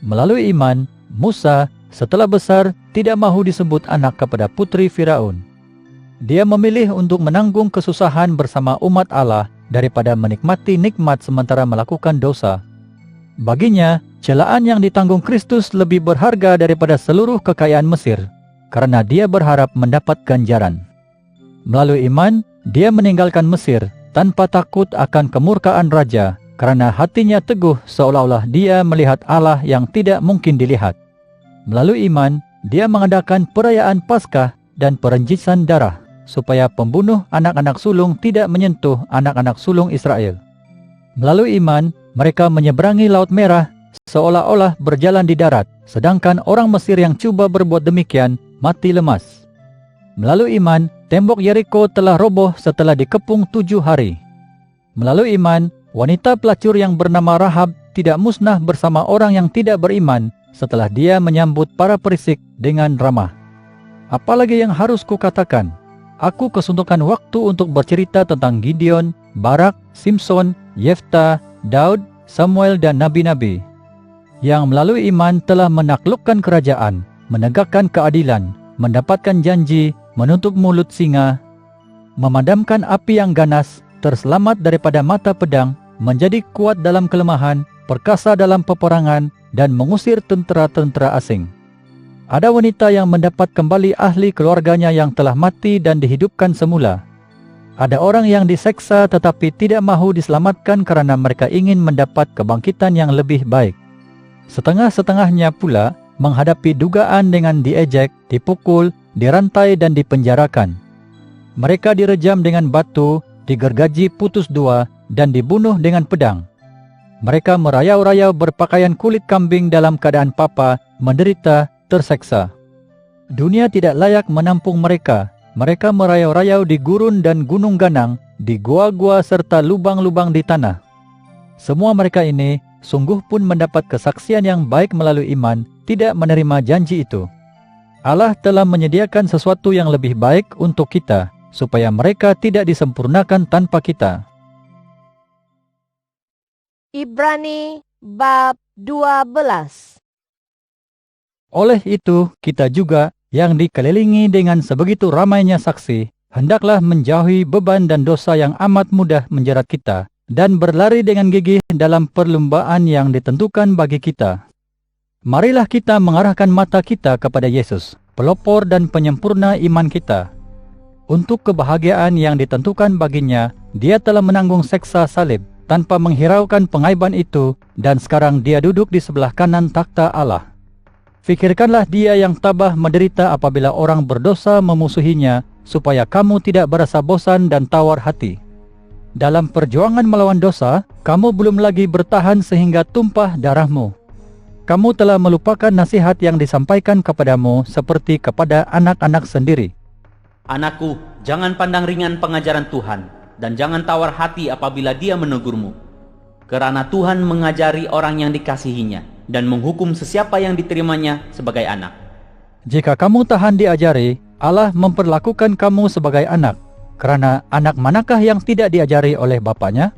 Melalui iman, Musa setelah besar tidak mahu disebut anak kepada putri Firaun. Dia memilih untuk menanggung kesusahan bersama umat Allah daripada menikmati nikmat sementara melakukan dosa. Baginya, celaan yang ditanggung Kristus lebih berharga daripada seluruh kekayaan Mesir, karena dia berharap mendapat ganjaran. Melalui iman, dia meninggalkan Mesir tanpa takut akan kemurkaan raja, karena hatinya teguh seolah-olah dia melihat Allah yang tidak mungkin dilihat. Melalui iman, dia mengadakan perayaan Paskah dan perenjisan darah, supaya pembunuh anak-anak sulung tidak menyentuh anak-anak sulung Israel. Melalui iman, mereka menyeberangi Laut Merah seolah-olah berjalan di darat, sedangkan orang Mesir yang cuba berbuat demikian mati lemas. Melalui iman, tembok Yeriko telah roboh setelah dikepung 7 hari. Melalui iman, wanita pelacur yang bernama Rahab tidak musnah bersama orang yang tidak beriman setelah dia menyambut para perisik dengan ramah. Apalagi yang harus kukatakan? Aku kesuntukan waktu untuk bercerita tentang Gideon, Barak, Simson, Yefta, Daud, Samuel dan nabi-nabi yang melalui iman telah menaklukkan kerajaan, menegakkan keadilan, mendapatkan janji, menutup mulut singa, memadamkan api yang ganas, terselamat daripada mata pedang, menjadi kuat dalam kelemahan, perkasa dalam peperangan, dan mengusir tentera-tentera asing. Ada wanita yang mendapat kembali ahli keluarganya yang telah mati dan dihidupkan semula. Ada orang yang diseksa tetapi tidak mahu diselamatkan karena mereka ingin mendapat kebangkitan yang lebih baik. Setengah-setengahnya pula menghadapi dugaan dengan diejek, dipukul, dirantai dan dipenjarakan. Mereka direjam dengan batu, digergaji putus dua, dan dibunuh dengan pedang. Mereka merayau-rayau berpakaian kulit kambing dalam keadaan papa, menderita, terseksa. Dunia tidak layak menampung mereka. Mereka merayau-rayau di gurun dan gunung ganang, di gua-gua serta lubang-lubang di tanah. Semua mereka ini sungguh pun mendapat kesaksian yang baik melalui iman, tidak menerima janji itu. Allah telah menyediakan sesuatu yang lebih baik untuk kita, supaya mereka tidak disempurnakan tanpa kita. Ibrani bab 12. Oleh itu, kita juga yang dikelilingi dengan sebegitu ramainya saksi, hendaklah menjauhi beban dan dosa yang amat mudah menjerat kita, dan berlari dengan gigih dalam perlombaan yang ditentukan bagi kita. Marilah kita mengarahkan mata kita kepada Yesus, pelopor dan penyempurna iman kita. Untuk kebahagiaan yang ditentukan baginya, dia telah menanggung seksa salib, tanpa menghiraukan pengaiban itu, dan sekarang dia duduk di sebelah kanan takhta Allah. Fikirkanlah dia yang tabah menderita apabila orang berdosa memusuhinya, supaya kamu tidak berasa bosan dan tawar hati. Dalam perjuangan melawan dosa, kamu belum lagi bertahan sehingga tumpah darahmu. Kamu telah melupakan nasihat yang disampaikan kepadamu seperti kepada anak-anak sendiri. Anakku, jangan pandang ringan pengajaran Tuhan, dan jangan tawar hati apabila dia menegurmu. Kerana Tuhan mengajari orang yang dikasihinya, dan menghukum sesiapa yang diterimanya sebagai anak. Jika kamu tahan diajari, Allah memperlakukan kamu sebagai anak, kerana anak manakah yang tidak diajari oleh bapanya?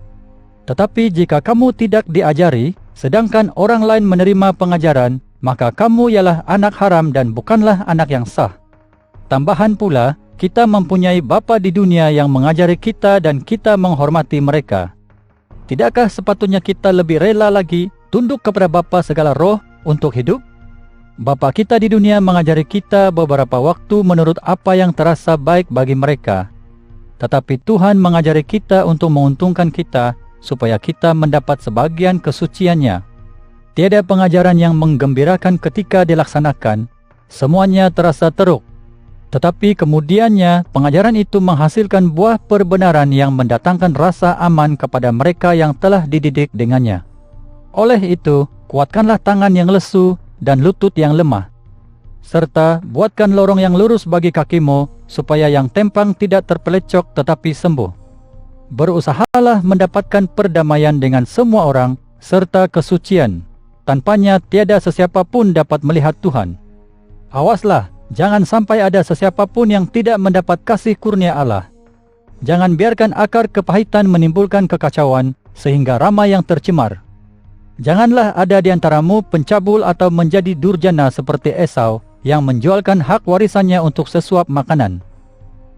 Tetapi jika kamu tidak diajari, sedangkan orang lain menerima pengajaran, maka kamu ialah anak haram dan bukanlah anak yang sah. Tambahan pula, kita mempunyai bapa di dunia yang mengajari kita dan kita menghormati mereka. Tidakkah sepatutnya kita lebih rela lagi tunduk kepada Bapa segala roh untuk hidup? Bapa kita di dunia mengajari kita beberapa waktu menurut apa yang terasa baik bagi mereka. Tetapi Tuhan mengajari kita untuk menguntungkan kita, supaya kita mendapat sebagian kesuciannya. Tiada pengajaran yang menggembirakan ketika dilaksanakan, semuanya terasa teruk. Tetapi kemudiannya, pengajaran itu menghasilkan buah perbenaran yang mendatangkan rasa aman kepada mereka yang telah dididik dengannya. Oleh itu, kuatkanlah tangan yang lesu dan lutut yang lemah. Serta buatkan lorong yang lurus bagi kakimu, supaya yang tempang tidak terpelecok tetapi sembuh. Berusahalah mendapatkan perdamaian dengan semua orang, serta kesucian. Tanpanya tiada sesiapa pun dapat melihat Tuhan. Awaslah, jangan sampai ada sesiapa pun yang tidak mendapat kasih kurnia Allah. Jangan biarkan akar kepahitan menimbulkan kekacauan, sehingga ramai yang tercemar. Janganlah ada di antaramu pencabul atau menjadi durjana seperti Esau yang menjualkan hak warisannya untuk sesuap makanan.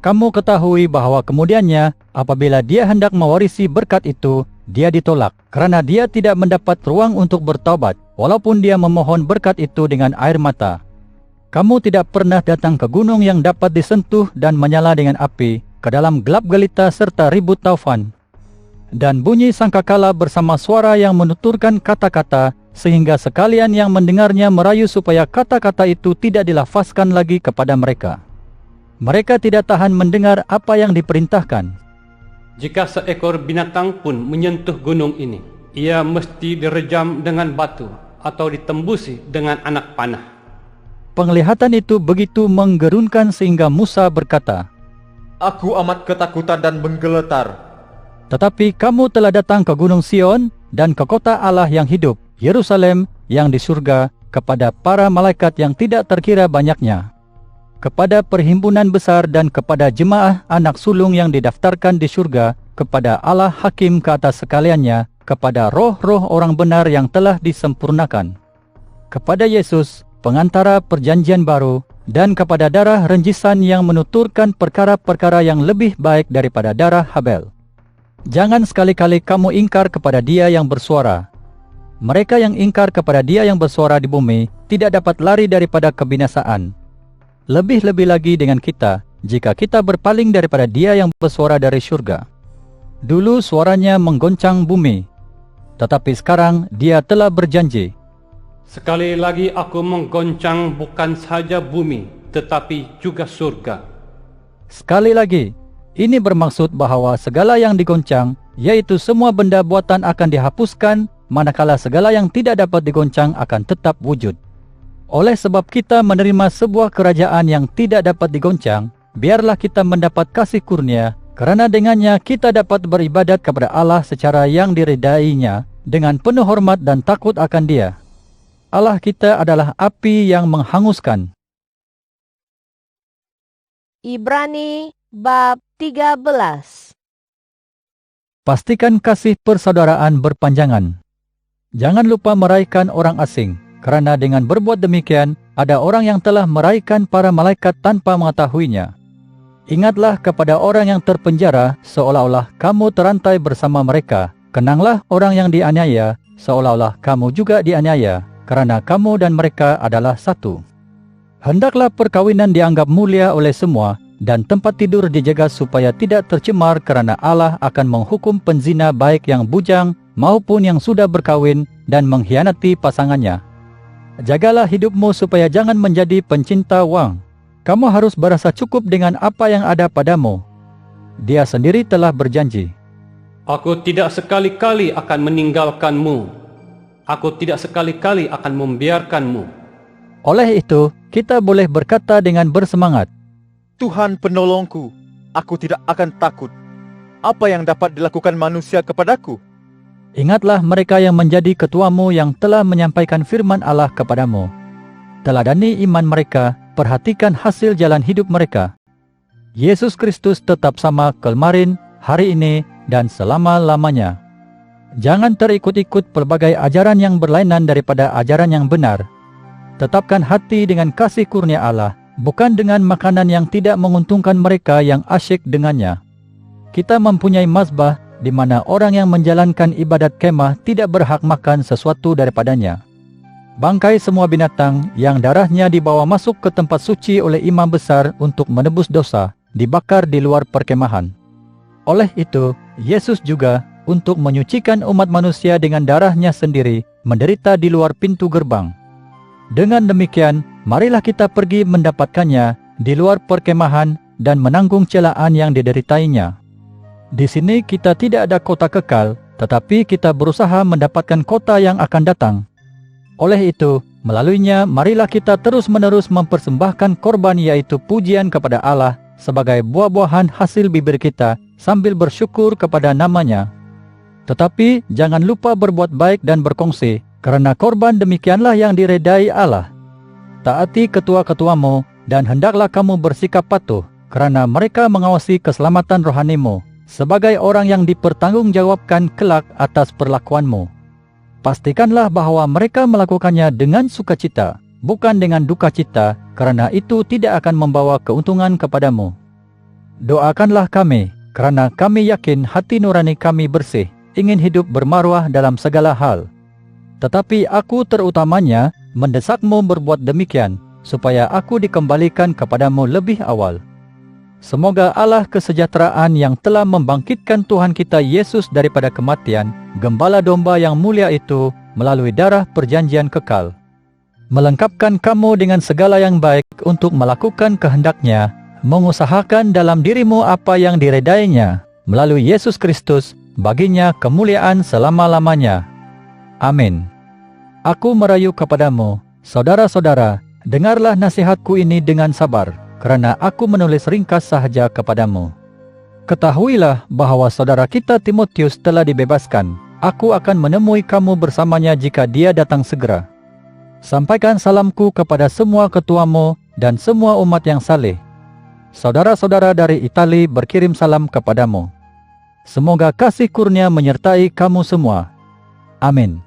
Kamu ketahui bahawa kemudiannya, apabila dia hendak mewarisi berkat itu, dia ditolak, kerana dia tidak mendapat ruang untuk bertaubat, walaupun dia memohon berkat itu dengan air mata. Kamu tidak pernah datang ke gunung yang dapat disentuh dan menyala dengan api, ke dalam gelap gelita serta ribut taufan. Dan bunyi sangkakala bersama suara yang menuturkan kata-kata, sehingga sekalian yang mendengarnya merayu supaya kata-kata itu tidak dilafazkan lagi kepada mereka. Mereka tidak tahan mendengar apa yang diperintahkan. Jika seekor binatang pun menyentuh gunung ini, ia mesti direjam dengan batu atau ditembusi dengan anak panah. Penglihatan itu begitu menggerunkan sehingga Musa berkata, Aku amat ketakutan dan menggeletar. Tetapi kamu telah datang ke Gunung Sion dan ke kota Allah yang hidup, Yerusalem yang di surga, kepada para malaikat yang tidak terkira banyaknya, kepada perhimpunan besar dan kepada jemaah anak sulung yang didaftarkan di surga, kepada Allah Hakim ke atas sekaliannya, kepada roh-roh orang benar yang telah disempurnakan, kepada Yesus, pengantara perjanjian baru, dan kepada darah renjisan yang menuturkan perkara-perkara yang lebih baik daripada darah Habel. Jangan sekali-kali kamu ingkar kepada Dia yang bersuara. Mereka yang ingkar kepada Dia yang bersuara di bumi tidak dapat lari daripada kebinasaan. Lebih-lebih lagi dengan kita, jika kita berpaling daripada Dia yang bersuara dari syurga. Dulu suaranya menggoncang bumi, tetapi sekarang Dia telah berjanji. Sekali lagi aku menggoncang bukan sahaja bumi, tetapi juga surga. Sekali lagi, ini bermaksud bahawa segala yang digoncang, yaitu semua benda buatan akan dihapuskan, manakala segala yang tidak dapat digoncang akan tetap wujud. Oleh sebab kita menerima sebuah kerajaan yang tidak dapat digoncang, biarlah kita mendapat kasih kurnia, kerana dengannya kita dapat beribadat kepada Allah secara yang diridainya, dengan penuh hormat dan takut akan Dia. Allah kita adalah api yang menghanguskan. Ibrani bab 13. Pastikan kasih persaudaraan berpanjangan. Jangan lupa meraihkan orang asing, kerana dengan berbuat demikian, ada orang yang telah meraihkan para malaikat tanpa mengetahuinya. Ingatlah kepada orang yang terpenjara, seolah-olah kamu terantai bersama mereka. Kenanglah orang yang dianiaya, seolah-olah kamu juga dianiaya, kerana kamu dan mereka adalah satu. Hendaklah perkawinan dianggap mulia oleh semua, dan tempat tidur dijaga supaya tidak tercemar, kerana Allah akan menghukum penzina baik yang bujang maupun yang sudah berkawin dan mengkhianati pasangannya. Jagalah hidupmu supaya jangan menjadi pencinta wang. Kamu harus berasa cukup dengan apa yang ada padamu. Dia sendiri telah berjanji. Aku tidak sekali-kali akan meninggalkanmu. Aku tidak sekali-kali akan membiarkanmu. Oleh itu, kita boleh berkata dengan bersemangat, Tuhan penolongku, aku tidak akan takut. Apa yang dapat dilakukan manusia kepadaku? ingatlah mereka yang menjadi ketuamu yang telah menyampaikan firman Allah kepadamu. Teladani iman mereka, perhatikan hasil jalan hidup mereka. Yesus Kristus tetap sama kemarin, hari ini, dan selama-lamanya. Jangan terikut-ikut pelbagai ajaran yang berlainan daripada ajaran yang benar. Tetapkan hati dengan kasih kurnia Allah, bukan dengan makanan yang tidak menguntungkan mereka yang asyik dengannya. Kita mempunyai mazbah di mana orang yang menjalankan ibadat kemah tidak berhak makan sesuatu daripadanya. Bangkai semua binatang yang darahnya dibawa masuk ke tempat suci oleh imam besar untuk menebus dosa, dibakar di luar perkemahan. Oleh itu, Yesus juga, untuk menyucikan umat manusia dengan darahnya sendiri, menderita di luar pintu gerbang. Dengan demikian, marilah kita pergi mendapatkannya di luar perkemahan dan menanggung celaan yang dideritainya. Di sini kita tidak ada kota kekal, tetapi kita berusaha mendapatkan kota yang akan datang. Oleh itu, melaluinya marilah kita terus-menerus mempersembahkan korban, yaitu pujian kepada Allah sebagai buah-buahan hasil bibir kita, sambil bersyukur kepada nama-Nya. Tetapi jangan lupa berbuat baik dan berkongsi, kerana korban demikianlah yang diredai Allah. Taati ketua-ketuamu, dan hendaklah kamu bersikap patuh, kerana mereka mengawasi keselamatan rohanimu, sebagai orang yang dipertanggungjawabkan kelak atas perlakuanmu. Pastikanlah bahawa mereka melakukannya dengan sukacita, bukan dengan duka cita, kerana itu tidak akan membawa keuntungan kepadamu. Doakanlah kami, kerana kami yakin hati nurani kami bersih, ingin hidup bermaruah dalam segala hal. Tetapi aku terutamanya mendesakmu berbuat demikian, supaya aku dikembalikan kepadamu lebih awal. Semoga Allah kesejahteraan yang telah membangkitkan Tuhan kita Yesus daripada kematian, Gembala domba yang mulia itu, melalui darah perjanjian kekal, melengkapkan kamu dengan segala yang baik untuk melakukan kehendak-Nya, mengusahakan dalam dirimu apa yang diredainya, melalui Yesus Kristus, baginya kemuliaan selama-lamanya. Amin. Aku merayu kepadamu, saudara-saudara, dengarlah nasihatku ini dengan sabar, kerana aku menulis ringkas sahaja kepadamu. Ketahuilah bahawa saudara kita Timotius telah dibebaskan. Aku akan menemui kamu bersamanya jika dia datang segera. Sampaikan salamku kepada semua ketuamu dan semua umat yang saleh. Saudara-saudara dari Itali berkirim salam kepadamu. Semoga kasih kurnia menyertai kamu semua. Amin.